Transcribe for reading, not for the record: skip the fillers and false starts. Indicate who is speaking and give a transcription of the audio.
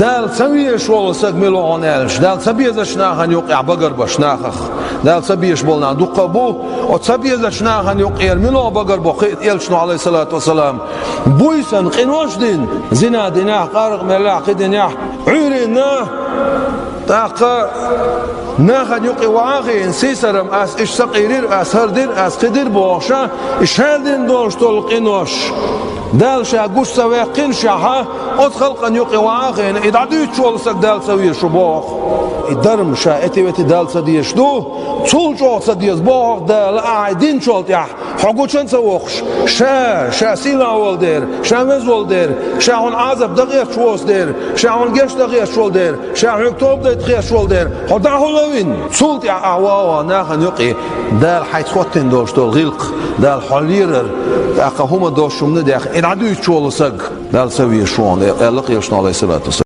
Speaker 1: دال سويش ولا سق ملون الش دال سبيز شناهن يقع بقر بشناخخ دال سبيش بولنا دقبو وسبيز شناهن يقع ملو بقر بقيت يلشنو عليه الصلاة والسلام بويسن قنوش دين زنا ديناه قارق ملاح قدناه عيرنا تاقا ناخد يقي واغي سيسرم اس اش سقيرير اس هردير اس قدر بوشا اش هردين دونش تلقينوش دال شا قوش سوي قين شاها ادخل ان يقي واغي ادعدو تشول سك دال سوي شبوخ الدرم شا اتي وتي دال سديش دو تول جو سديس بوخ دال اعدين شولت يا حقوچن سوخش شا سيلا ولدير شا مز ولدير شا هون عذاب دغيا شوس دير شا هون جش دغيا شول دير شا هكتوب دغيا شول دير خدا هولوين تولت يا اوا ناخن يقي دال حيت خوتن دوش دول غلق دال حليرر اقا هما دوشمن داخ ادعدو تشول سك دال سوي شلون يلقي شنو عليه الصلاه والسلام